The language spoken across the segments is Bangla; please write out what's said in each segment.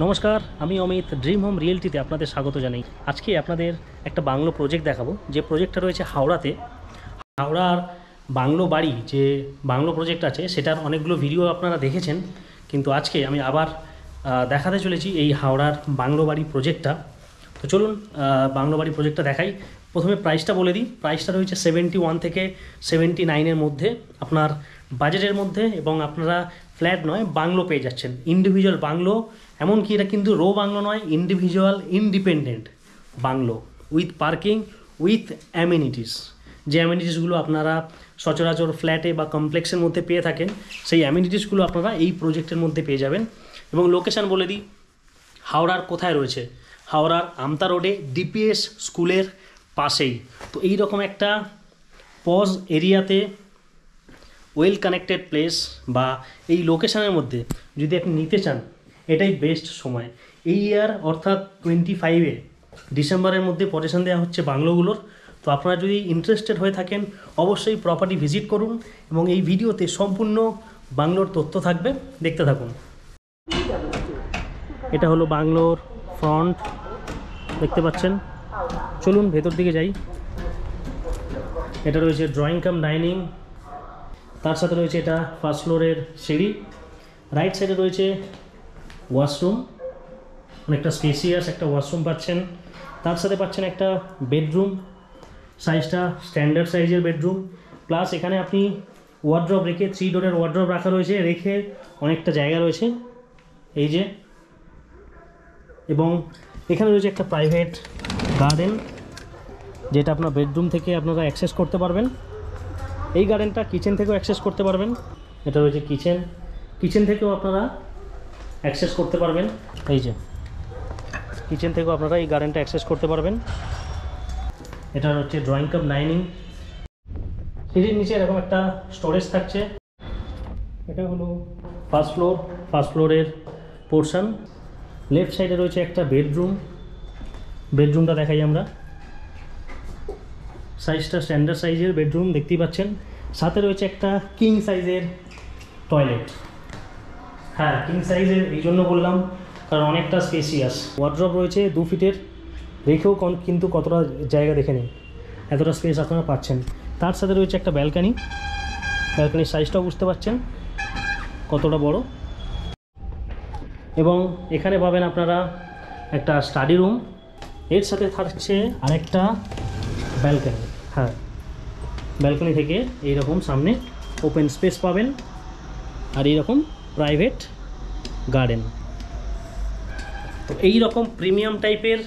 নমস্কার, আমি অমিত ড্রিম হোম রিয়েলটিতে আপনাদের স্বাগত জানাই। আজকে আপনাদের একটা বাংলো প্রজেক্ট দেখাবো, যে প্রজেক্টটা রয়েছে হাওড়াতে। হাওড়ার বাংলো বাড়ি যে বাংলো প্রজেক্ট আছে সেটার অনেকগুলো ভিডিও আপনারা দেখেছেন, কিন্তু আজকে আমি আবার দেখাতে চলেছি এই হাওড়ার বাংলো বাড়ি প্রজেক্টটা। তো চলুন বাংলো বাড়ি প্রজেক্টটা দেখাই। প্রথমে প্রাইসটা বলে দিই। প্রাইসটা রয়েছে 71 থেকে 79-এর মধ্যে, আপনার বাজেটের মধ্যে, এবং আপনারা ফ্ল্যাট নয় বাংলো পেয়ে যাচ্ছেন, ইন্ডিভিজুয়াল বাংলো। এমনকি এটা কিন্তু রো বাংলো নয়, individual independent bungalow with parking, with amenities. যে অ্যামিনিটিসগুলো আপনারা সচরাচর ফ্ল্যাটে বা কমপ্লেক্সের মধ্যে পেয়ে থাকেন, সেই অ্যামিনিটিসগুলো আপনারা এই প্রজেক্টের মধ্যে পেয়ে যাবেন। এবং লোকেশান বলে দিই, হাওড়ার কোথায় রয়েছে? হাওড়ার আমতা রোডে ডিপিএস স্কুলের পাশেই। তো এই রকম একটা পজ এরিয়াতে ওয়েল কানেক্টেড প্লেস বা এই লোকেশানের মধ্যে যদি আপনি নিতে চান, এটাই বেস্ট সময়। এই ইয়ার অর্থাৎ 25-এ ডিসেম্বরের মধ্যে পজিশন দেওয়া হচ্ছে বাংলোগুলোর। তো আপনারা যদি ইন্টারেস্টেড হয়ে থাকেন, অবশ্যই প্রপার্টি ভিজিট করুন, এবং এই ভিডিওতে সম্পূর্ণ বাংলোর তথ্য থাকবে, দেখতে থাকুন। এটা হলো বাংলোর ফ্রন্ট, দেখতে পাচ্ছেন। চলুন ভেতর দিকে যাই। এটা রয়েছে ড্রয়িং কাম ডাইনিং, তার সাথে রয়েছে এটা ফার্স্ট ফ্লোরের সিঁড়ি। রাইট সাইডে রয়েছে ওয়াশরুম, অনেকটা স্পেসিয়াস একটা ওয়াশরুম পাচ্ছেন। তার সাথে পাচ্ছেন একটা বেডরুম, সাইজটা স্ট্যান্ডার্ড সাইজের বেডরুম। প্লাস এখানে আপনি ওয়ার্ড্রপ রেখে, 3 ডোরের ওয়ার্ড্রপ রাখা রয়েছে, রেখে অনেকটা জায়গা রয়েছে এই যে। এবং এখানে রয়েছে একটা প্রাইভেট গার্ডেন, যেটা আপনার বেডরুম থেকে আপনারা অ্যাক্সেস করতে পারবেন। এই গার্ডেনটা কিচেন থেকেও অ্যাক্সেস করতে পারবেন। এটা রয়েছে কিচেন, কিচেন থেকেও আপনারা অ্যাক্সেস করতে পারবেন। এই যে কিচেন থেকেও আপনারা এই গার্ডেনটা অ্যাক্সেস করতে পারবেন। এটা হচ্ছে ড্রয়িং কাম ডাইনিং। সিঁড়ির নিচে এরকম একটা স্টোরেজ থাকছে। এটা হলো ফার্স্ট ফ্লোর, ফার্স্ট ফ্লোরের পোর্শন। লেফট সাইডে রয়েছে একটা বেডরুম, বেডরুমটা দেখাই আমরা। সাইজটা স্ট্যান্ডার্ড সাইজের বেডরুম, দেখতেই পাচ্ছেন। সাথে রয়েছে একটা কিং সাইজের টয়লেট। হ্যাঁ, কিং সাইজের এই জন্য বললাম কারণ অনেকটা স্পেসিয়াস। ওয়ার্ড্রপ রয়েছে 2 ফিটের, রেখেও কিন্তু কতটা জায়গা দেখে নিন, এতটা স্পেস আপনারা পাচ্ছেন। তার সাথে রয়েছে একটা ব্যালকানি, ব্যালকানির সাইজটাও বুঝতে পারছেন কতটা বড়। এবং এখানে পাবেন আপনারা একটা স্টাডি রুম, এর সাথে থাকছে আরেকটা ব্যালকানি। হ্যাঁ, ব্যালকানি থেকে এইরকম সামনে ওপেন স্পেস পাবেন, আর এইরকম প্রাইভেট গার্ডেন। তো এই রকম প্রিমিয়াম টাইপের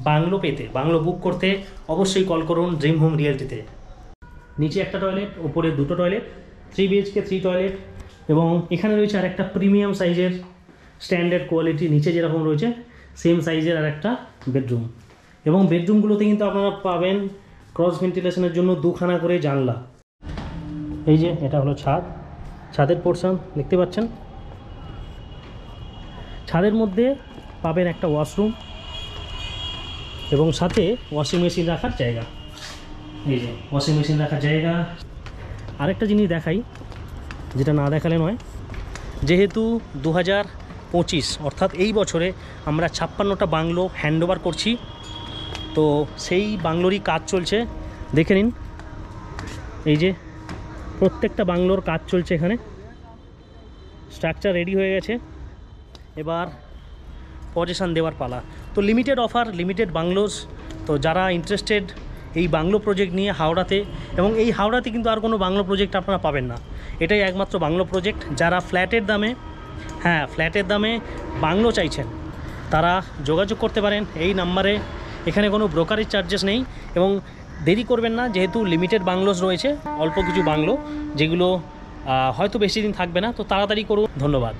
বাংলো পেতে, বাংলো বুক করতে অবশ্যই কল করুন ড্রিম হোম রিয়েলটিতে। নিচে একটা টয়লেট, ওপরে 2টো টয়লেট, 3 BHK 3 টয়লেট। এবং এখানে রয়েছে আর একটা প্রিমিয়াম সাইজের স্ট্যান্ডার্ড কোয়ালিটি, নিচে যেরকম রয়েছে সেম সাইজের আর একটা বেডরুম। এবং বেডরুমগুলোতে কিন্তু আপনারা পাবেন ক্রস ভেন্টিলেশনের জন্য 2খানা করে জানলা। এই যে এটা হলো ছাদ, ছাদের পোর্শন দেখতে পাচ্ছেন। ছাদের মধ্যে পাবেন একটা ওয়াশরুম এবং সাথে ওয়াশিং মেশিন রাখার জায়গা। এই যে ওয়াশিং মেশিন রাখার জায়গা। আরেকটা জিনিস দেখাই, যেটা না দেখালে নয়, যেহেতু 2025 অর্থাৎ এই বছরে আমরা 56টা বাংলো হ্যান্ডওভার করছি, তো সেই বাংলোরই কাজ চলছে, দেখে নিন। এই যে প্রত্যেকটা বাংলোর কাজ চলছে, এখানে স্ট্রাকচার রেডি হয়ে গেছে, এবার পজিশন দেওয়ার পালা। তো লিমিটেড অফার, লিমিটেড বাংলোস। তো যারা ইন্টারেস্টেড এই বাংলো প্রজেক্ট নিয়ে হাওড়াতে, এবং এই হাওড়াতে কিন্তু আর কোনো বাংলো প্রজেক্ট আপনারা পাবেন না, এটাই একমাত্র বাংলো প্রজেক্ট। যারা ফ্ল্যাটের দামে, হ্যাঁ ফ্ল্যাটের দামে বাংলো চাইছেন, তারা যোগাযোগ করতে পারেন এই নাম্বারে। এখানে কোনো ব্রোকারেজ চার্জেস নেই, এবং দেরি করবেন না, যেহেতু লিমিটেড বাংলোস রয়েছে, অল্প কিছু বাংলো যেগুলো হয়তো বেশি দিন থাকবে না। তো তাড়াতাড়ি করুন। ধন্যবাদ।